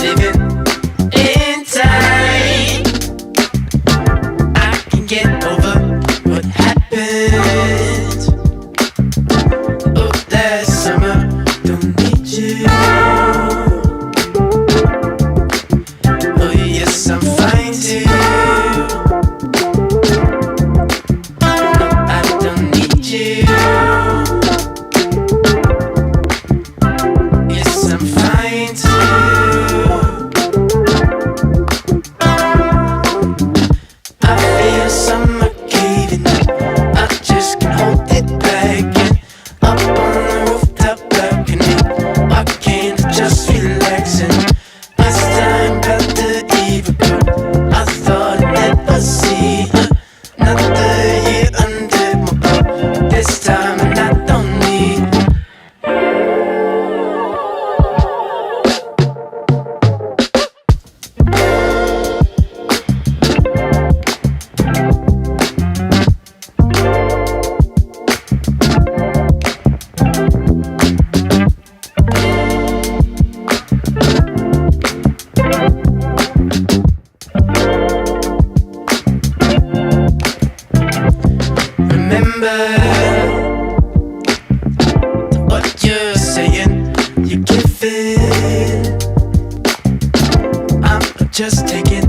living in time. I can get over what happened. Oh, last summer, don't need you. Oh, yes, I'm fine too. No, I don't need you. Yes, I'm fine too. I feel suffocating. I just can't hold it back. And up on the rooftop balcony, why can't I just relax? And this time about to even go, I thought I'd never see another year under my belt. This time and I don't need. Remember what you're saying, you're giving. I'm just taking